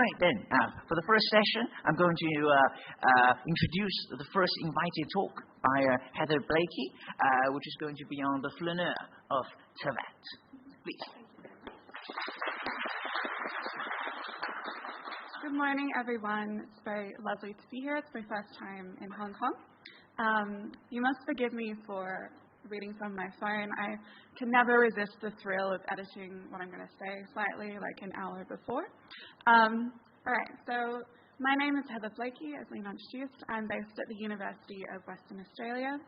right then, for the first session, I'm going to introduce the first invited talk by Heather BLAKEY, which is going to be on the flâneur of Teyvat. Please. Good morning, everyone. It's very lovely to be here. It's my first time in Hong Kong. You must forgive me for reading from my phone. I can never resist the thrill of editing what I'm going to say slightly, like an hour before. All right, so my name is Heather BLAKEY, as Leon introduced. I'm based at the University of Western Australia.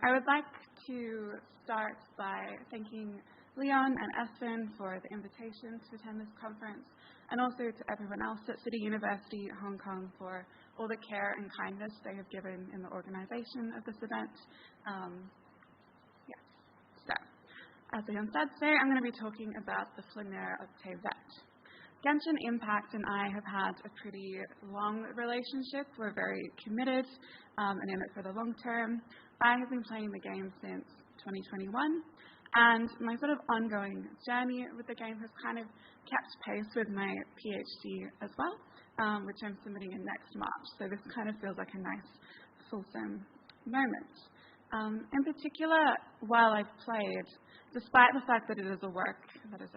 I would like to start by thanking Leon and Espen for the invitation to attend this conference, and also to everyone else at City University Hong Kong for all the care and kindness they have given in the organization of this event. So, as Leon said, today I'm going to be talking about the flâneur of Teyvat. Genshin Impact and I have had a pretty long relationship. We're very committed and in it for the long term. I have been playing the game since 2021, and my sort of ongoing journey with the game has kind of kept pace with my PhD as well, which I'm submitting in next March. So this kind of feels like a nice, fulsome moment. In particular, while I've played, despite the fact that it is a work that is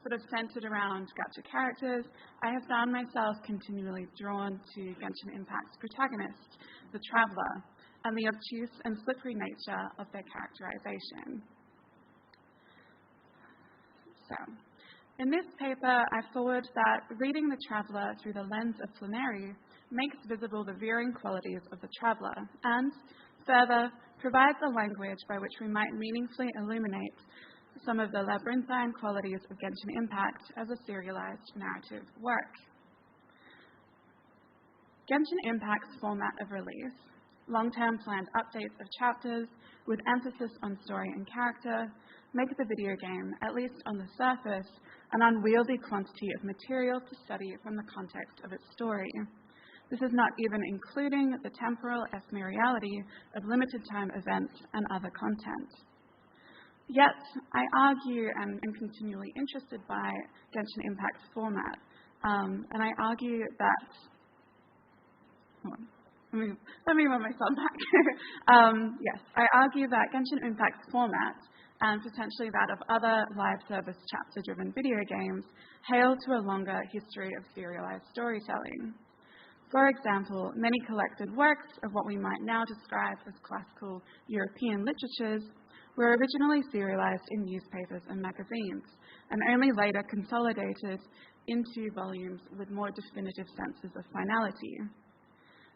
sort of centered around gacha characters, I have found myself continually drawn to Genshin Impact's protagonist, the Traveller, and the obtuse and slippery nature of their characterization. So, in this paper, I forward that reading the Traveller through the lens of flâneur makes visible the veering qualities of the Traveller, and, further, provides a language by which we might meaningfully illuminate some of the labyrinthine qualities of Genshin Impact as a serialized narrative work. Genshin Impact's format of release, long-term planned updates of chapters with emphasis on story and character, make the video game, at least on the surface, an unwieldy quantity of material to study from the context of its story. This is not even including the temporal ephemerality of limited-time events and other content. Yet, I argue and am continually interested by Genshin Impact's format, and I argue that... Let me run myself back. Yes, I argue that Genshin Impact's format, and potentially that of other live service chapter-driven video games, hail to a longer history of serialized storytelling. For example, many collected works of what we might now describe as classical European literatures were originally serialized in newspapers and magazines, and only later consolidated into volumes with more definitive senses of finality.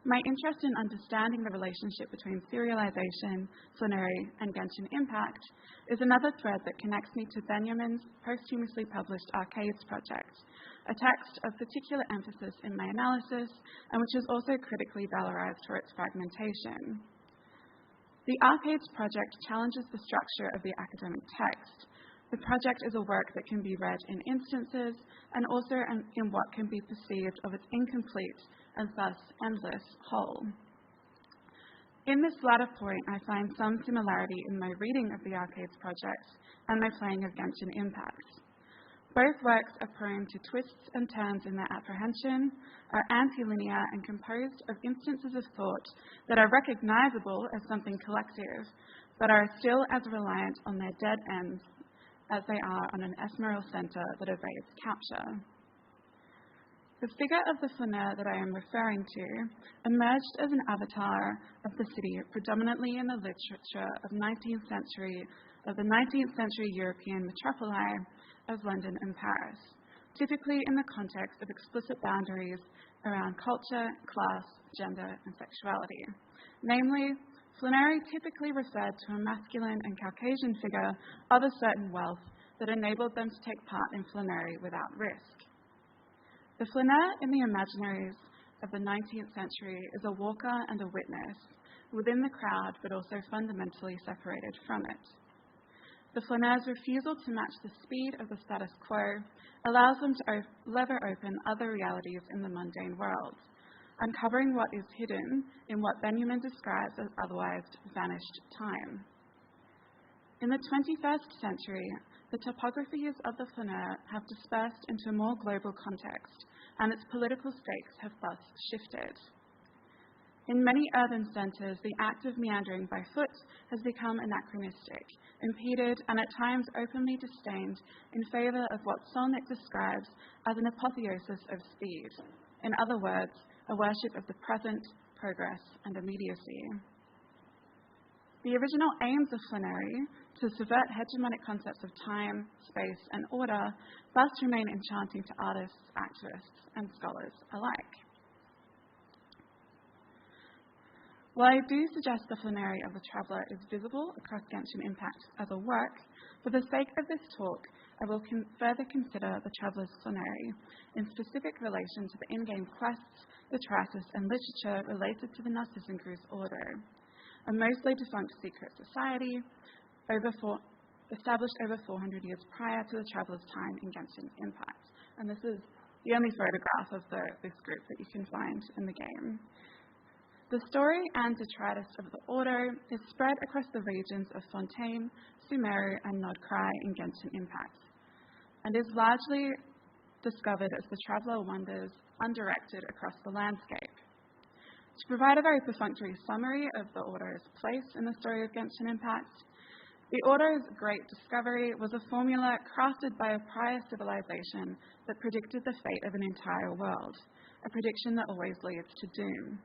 My interest in understanding the relationship between serialization, flâneur, and Genshin Impact is another thread that connects me to Benjamin's posthumously published Arcades project, a text of particular emphasis in my analysis, and which is also critically valorized for its fragmentation. The Arcades project challenges the structure of the academic text. The project is a work that can be read in instances, and also in what can be perceived of its incomplete and thus endless whole. In this latter point, I find some similarity in my reading of the Arcades project and my playing of Genshin Impact. Both works are prone to twists and turns in their apprehension, are anti-linear and composed of instances of thought that are recognizable as something collective, but are still as reliant on their dead ends as they are on an ephemeral center that evades capture. The figure of the flâneur that I am referring to emerged as an avatar of the city predominantly in the literature of the 19th century European metropoli of London and Paris, typically in the context of explicit boundaries around culture, class, gender, and sexuality. Namely, flâneur typically referred to a masculine and Caucasian figure of a certain wealth that enabled them to take part in flâneur without risk. The flâneur in the imaginaries of the 19th century is a walker and a witness, within the crowd but also fundamentally separated from it. The flaneur's refusal to match the speed of the status quo allows them to lever open other realities in the mundane world, uncovering what is hidden in what Benjamin describes as otherwise vanished time. In the 21st century, the topographies of the flâneur have dispersed into a more global context, and its political stakes have thus shifted. In many urban centres, the act of meandering by foot has become anachronistic, impeded, and at times openly disdained in favour of what Solnit describes as an apotheosis of speed. In other words, a worship of the present, progress, and immediacy. The original aims of flâneurie, to subvert hegemonic concepts of time, space, and order, thus remain enchanting to artists, activists, and scholars alike. While I do suggest the flâneurie of the traveller is visible across Genshin Impact as a work, for the sake of this talk, I will further consider the traveller's flâneurie in specific relation to the in-game quests, detritus, and literature related to the Narcissengruz Order, a mostly defunct secret society established over 400 years prior to the traveller's time in Genshin Impact. And this is the only photograph of this group that you can find in the game. The story and detritus of the Order is spread across the regions of Fontaine, Sumeru, and Nordkrai in Genshin Impact, and is largely discovered as the traveller wanders undirected across the landscape. To provide a very perfunctory summary of the Order's place in the story of Genshin Impact, the Order's great discovery was a formula crafted by a prior civilization that predicted the fate of an entire world, a prediction that always leads to doom.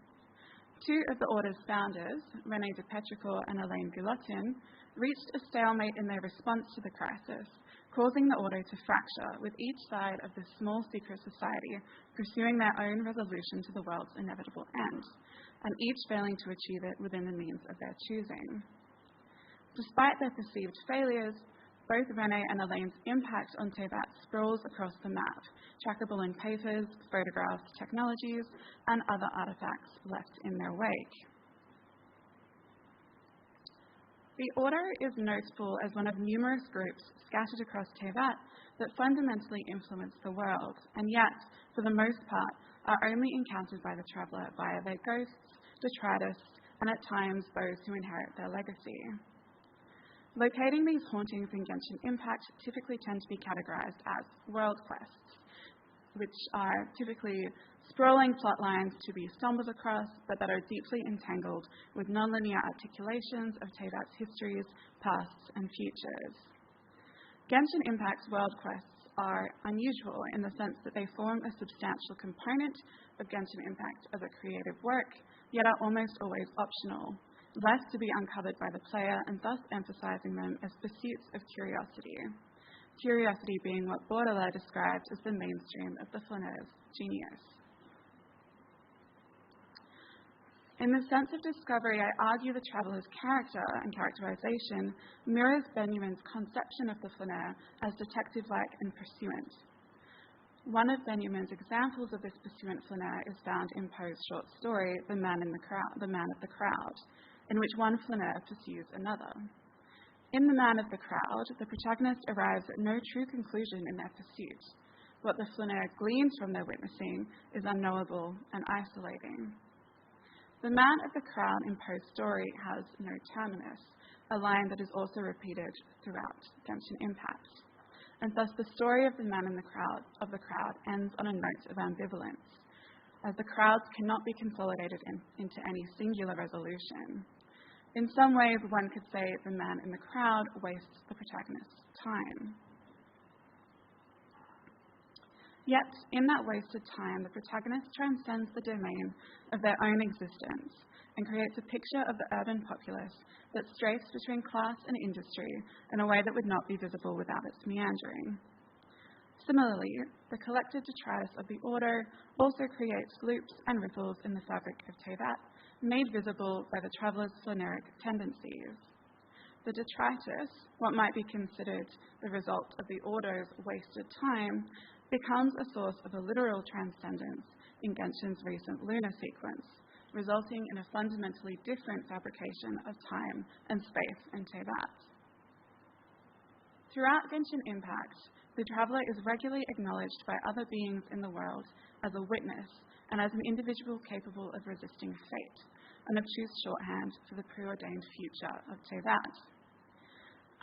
Two of the Order's founders, René de Petrichor and Elaine Guillotin, reached a stalemate in their response to the crisis, causing the Order to fracture, with each side of this small secret society pursuing their own resolution to the world's inevitable end, and each failing to achieve it within the means of their choosing. Despite their perceived failures, both René and Elaine's impact on Teyvat sprawls across the map, trackable in papers, photographs, technologies, and other artifacts left in their wake. The Order is notable as one of numerous groups scattered across Teyvat that fundamentally influence the world, and yet, for the most part, are only encountered by the traveller via their ghosts, detritus, and at times those who inherit their legacy. Locating these hauntings in Genshin Impact typically tend to be categorized as world quests, which are typically sprawling plot lines to be stumbled across, but that are deeply entangled with nonlinear articulations of Teyvat's histories, pasts, and futures. Genshin Impact's world quests are unusual in the sense that they form a substantial component of Genshin Impact as a creative work, yet are almost always optional, left to be uncovered by the player, and thus emphasizing them as pursuits of curiosity. Curiosity being what Baudelaire described as the mainstream of the flaneur's genius. In the sense of discovery, I argue the traveller's character and characterization mirrors Benjamin's conception of the flaneur as detective-like and pursuant. One of Benjamin's examples of this pursuant flaneur is found in Poe's short story, The Man of the Crowd, in which one flaneur pursues another. In The Man of the Crowd, the protagonist arrives at no true conclusion in their pursuit. What the flaneur gleans from their witnessing is unknowable and isolating. The Man of the Crowd in Poe's story has no terminus, a line that is also repeated throughout Genshin Impact. And thus the story of the Man in the crowd ends on a note of ambivalence, as the crowds cannot be consolidated into any singular resolution. In some ways, one could say the man in the crowd wastes the protagonist's time. Yet, in that wasted time, the protagonist transcends the domain of their own existence and creates a picture of the urban populace that strafes between class and industry in a way that would not be visible without its meandering. Similarly, the collected detritus of the Order also creates loops and ripples in the fabric of Teyvat, made visible by the traveller's flaneuric tendencies. The detritus, what might be considered the result of the Order's wasted time, becomes a source of a literal transcendence in Genshin's recent lunar sequence, resulting in a fundamentally different fabrication of time and space in Teyvat. Throughout Genshin Impact, the traveller is regularly acknowledged by other beings in the world as a witness and as an individual capable of resisting fate, an obtuse shorthand for the preordained future of Teyvat.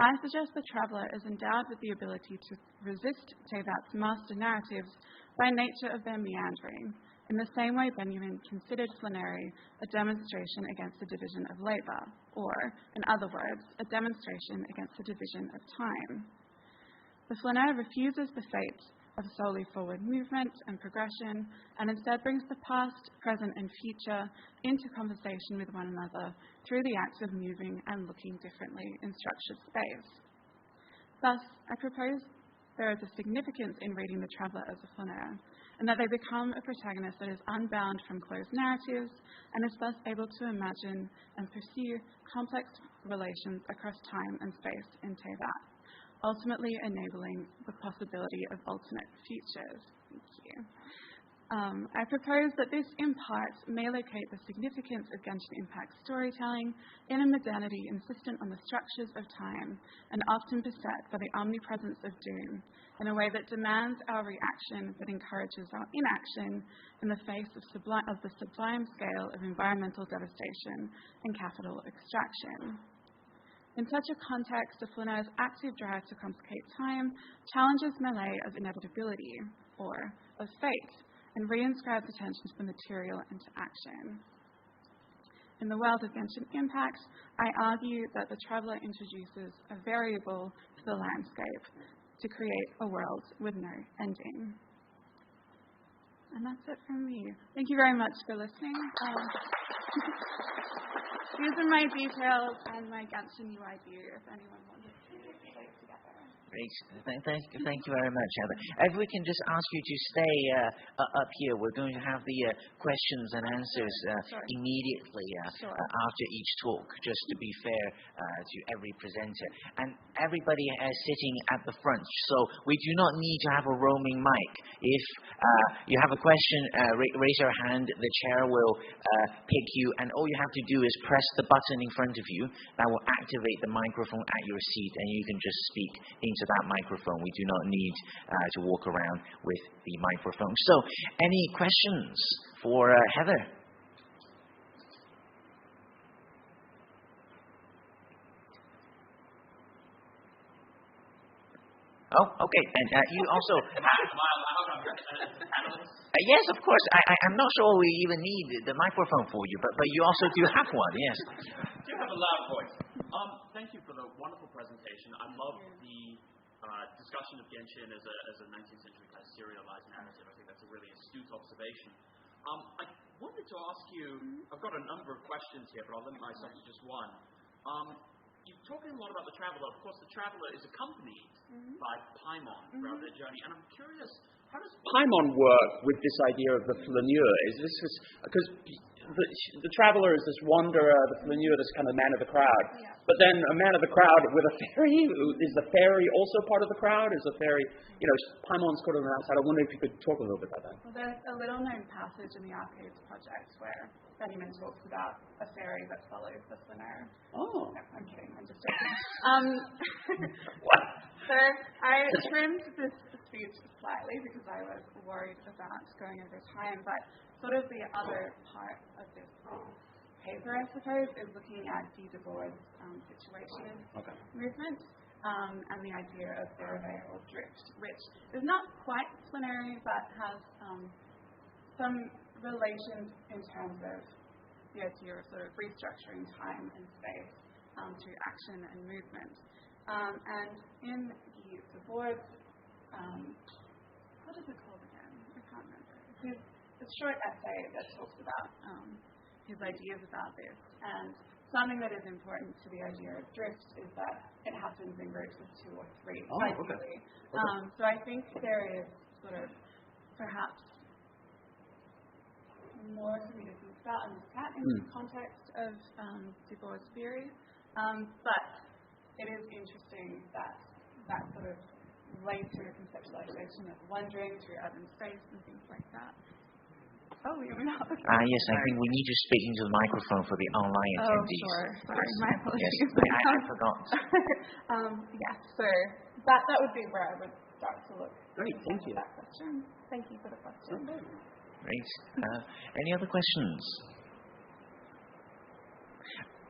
I suggest the traveller is endowed with the ability to resist Teyvat's master narratives by nature of their meandering, in the same way Benjamin considered flâneur a demonstration against the division of labour, or, in other words, a demonstration against the division of time. The flâneur refuses the fate of solely forward movement and progression, and instead brings the past, present and future into conversation with one another through the act of moving and looking differently in structured space. Thus, I propose there is a significance in reading the traveller as a flâneur, and that they become a protagonist that is unbound from closed narratives and is thus able to imagine and pursue complex relations across time and space in Teyvat, ultimately enabling the possibility of alternate futures. Thank you. I propose that this, in part, may locate the significance of Genshin Impact storytelling in a modernity insistent on the structures of time and often beset by the omnipresence of doom in a way that demands our reaction but encourages our inaction in the face of the sublime scale of environmental devastation and capital extraction. In such a context, the flaneur's active drive to complicate time challenges melee of inevitability, or of fate, and reinscribes attention to the material into action. In the world of Genshin Impact, I argue that the traveller introduces a variable to the landscape to create a world with no ending. And that's it from me. Thank you very much for listening. These are my details and my Genshin UID if anyone wanted to play together. Great. Thank you very much, Heather. If we can just ask you to stay up here, we're going to have the questions and answers immediately after each talk, just to be fair to every presenter. And everybody is sitting at the front, so we do not need to have a roaming mic. If you have a question, raise your hand. The chair will pick you, and all you have to do is press the button in front of you. That will activate the microphone at your seat, and you can just speak into that microphone. We do not need to walk around with the microphone. So, any questions for Heather? Oh, okay. And you also... yes, of course. I'm not sure we even need the microphone for you, but you also do have one, yes. You have a loud voice. Thank you for the wonderful presentation. I love the discussion of Genshin as a 19th century kind of serialized narrative. I think that's a really astute observation. I wanted to ask you, I've got a number of questions here, but I'll limit myself to just one. You're talking a lot about the traveller. Of course, the traveller is accompanied by Paimon throughout their journey. And I'm curious, how does Paimon work with this idea of the flâneur? Is this because the traveller is this wanderer, the flâneur, this kind of man of the crowd. Yeah. But then a man of the crowd with a fairy, is the fairy also part of the crowd? Is the fairy, Paimon's sort of an outsider. I wonder if you could talk a little bit about that. Well, there's a little known passage in the Arcades project where Benjamin talks about a fairy that follows the flâneur. Oh. No, I'm kidding, I'm just joking. What? So I trimmed this speech slightly because I was worried about going over time, but sort of the other part of this paper, I suppose, is looking at Du Bois' situationist movement and the idea of derive or drift, which is not quite flâneur, but has some relations in terms of the idea of sort of restructuring time and space through action and movement. And in Du Bois, what is it called again? I can't remember. It's a short essay that talks about his ideas about this. And something that is important to the idea of drift is that it happens in groups of 2 or 3, ideally. Okay. So I think there is sort of perhaps more for me to think about and look at in the context of Du Bois' theory. But it is interesting that sort of later conceptualization of wandering through urban space and things like that. Oh, you're not. Yes, I think we need to speak into the microphone for the online attendees. Oh, sure. Sorry, my apologies. Yes, I forgot. Yes, so that would be where I would start to look. Great, thank you. That question. Thank you for the question. Great. Any other questions?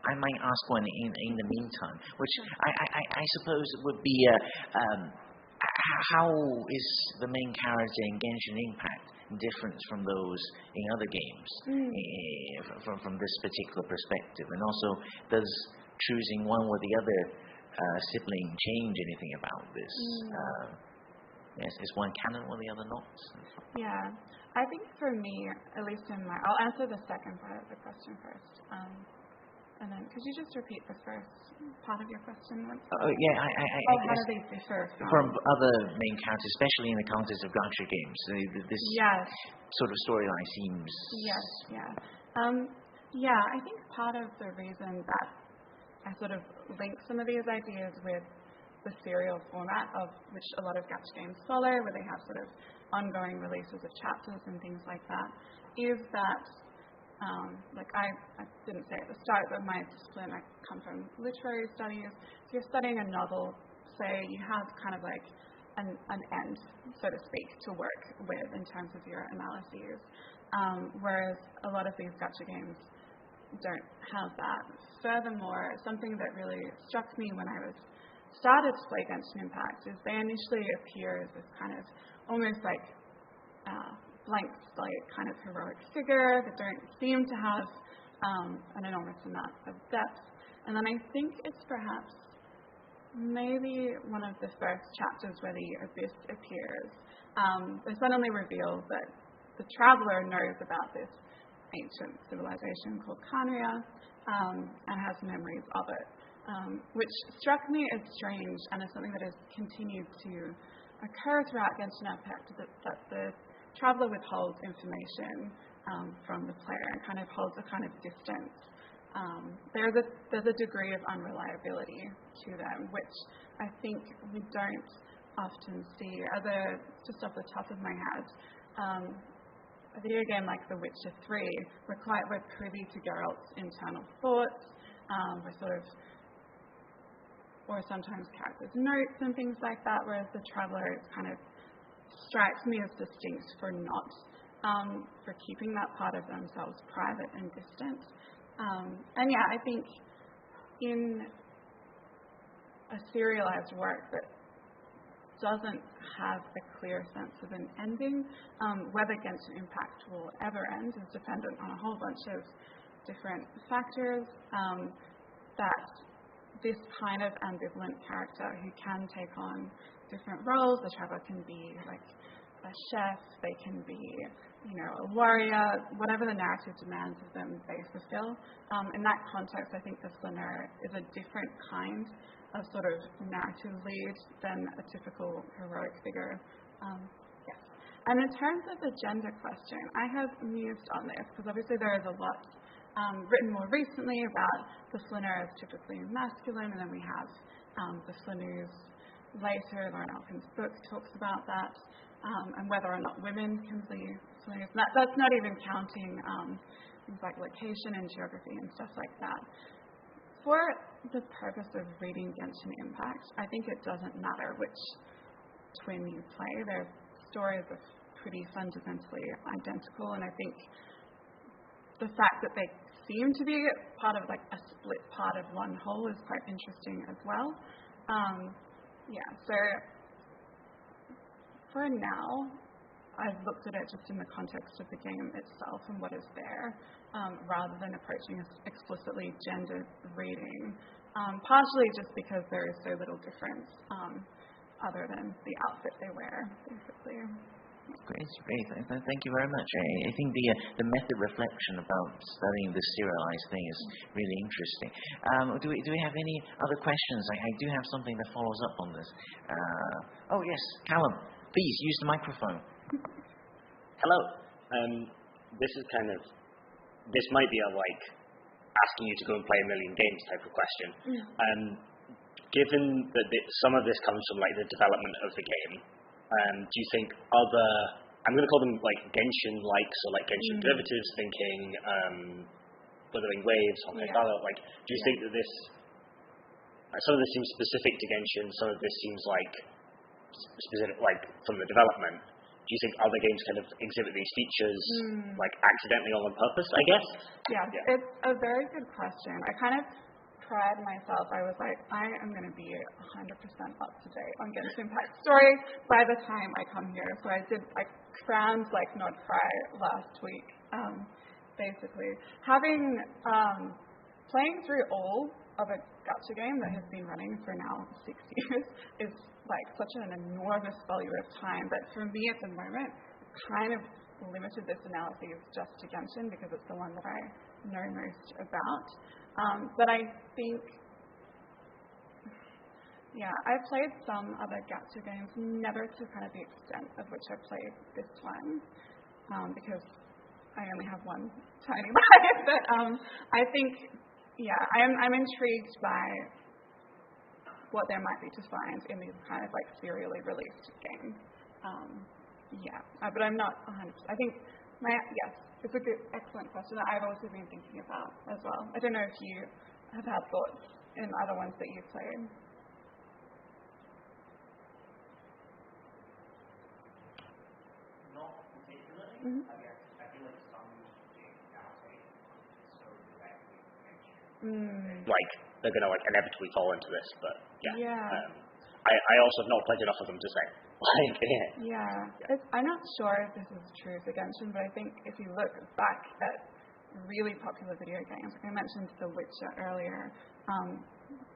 I might ask one in the meantime, which I suppose would be how is the main character in Genshin Impact different from those in other games from this particular perspective? And also, does choosing one or the other sibling change anything about this? Yes, is one canon or the other not? Yeah, I think for me, at least I'll answer the second part of the question first. And then, could you just repeat the first part of your question? Oh, yeah, I how guess do they differ from other main characters, especially in the context of gacha games? This sort of storyline seems... Yes, yeah. I think part of the reason that I sort of link some of these ideas with the serial format of which a lot of gacha games follow, where they have sort of ongoing releases of chapters and things like that, is that I didn't say at the start, but my discipline, I come from literary studies. If you're studying a novel, say, you have kind of like an end, so to speak, to work with in terms of your analyses, whereas a lot of these gacha games don't have that. Furthermore, something that really struck me when I started to play Genshin Impact is they initially appear as this kind of almost like blank slate kind of heroic figure that don't seem to have an enormous amount of depth. And then I think it's perhaps maybe one of the first chapters where the Abyss appears. They suddenly reveal that the traveler knows about this ancient civilization called Khaenri'ah and has memories of it, which struck me as strange and as something that has continued to occur throughout Genshin Impact, that the traveler withholds information from the player and kind of holds a kind of distance. There's a degree of unreliability to them, which I think we don't often see. Just off the top of my head, a video game like The Witcher 3, we're privy to Geralt's internal thoughts, or sometimes characters' notes and things like that, whereas the traveler kind of strikes me as distinct for not, for keeping that part of themselves private and distant. And yeah, I think in a serialized work that doesn't have a clear sense of an ending, whether Genshin Impact will ever end is dependent on a whole bunch of different factors, that this kind of ambivalent character who can take on different roles. The traveler can be like a chef, they can be, a warrior, whatever the narrative demands of them, they fulfill. In that context, I think the flâneur is a different kind of sort of narrative lead than a typical heroic figure. Yes. And in terms of the gender question, I have mused on this because obviously there is a lot written more recently about the flâneur is typically masculine, and then we have the flâneurs later. Lauren Alkin's book talks about that, and whether or not women can be flâneurs. That's not even counting things like location and geography and stuff like that. For the purpose of reading Genshin Impact, I think it doesn't matter which twin you play. Their stories are pretty fundamentally identical, and I think the fact that they seem to be part of like a split part of one whole is quite interesting as well. So for now, I've looked at it just in the context of the game itself and what is there, rather than approaching explicitly gendered reading, partially just because there is so little difference other than the outfit they wear, basically. Great. Thank you very much. I think the method reflection about studying this serialized thing is really interesting. Do we have any other questions? I do have something that follows up on this. Oh yes, Callum, please use the microphone. Hello. This might be a asking you to go and play a million games type of question. Given that some of this comes from the development of the game, do you think I'm going to call them Genshin likes or Genshin derivatives thinking, Wuthering Waves, Honkai Star, do you think that this, some of this seems specific to Genshin, some of this seems specific from the development? do you think other games kind of exhibit these features like accidentally or on purpose, I guess? Yeah, it's a very good question. I kind of pride myself. I was like, I am going to be 100% up to date on Genshin Impact story by the time I come here. So I crowned like not cry last week, basically. Playing through all of a gacha game that has been running for now 6 years is like such an enormous volume of time. But for me at the moment, kind of limited this analysis just to Genshin because it's the one that I know most about. But I think, I've played some other gacha games, never to kind of the extent of which I've played this one, because I only have one tiny life. But I think, I'm intrigued by what there might be to find in these kind of like serially released games. But I'm not 100%. I think it's a good, excellent question that I've also been thinking about as well. I don't know if you have had thoughts in other ones that you've played. Not particularly. Mm-hmm. I feel like some games nowadays so directly mentioned. Like they're going to like inevitably fall into this, but I also have not played enough of them to say. I'm not sure if this is true for Genshin, but I think if you look back at really popular video games, like I mentioned The Witcher earlier,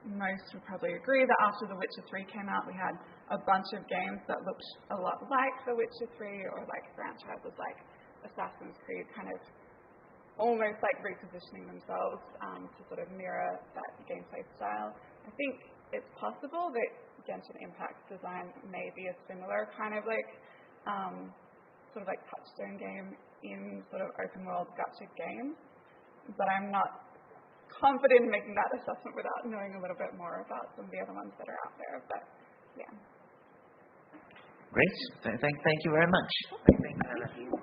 most would probably agree that after The Witcher 3 came out, we had a bunch of games that looked a lot like The Witcher 3 or like franchises like Assassin's Creed, kind of almost like repositioning themselves to sort of mirror that gameplay style. I think it's possible that Genshin Impact's design may be a similar kind of like sort of like touchstone game in sort of open world gacha games, but I'm not confident in making that assessment without knowing a little bit more about some of the other ones that are out there. But Great. Thank you very much. Thank you.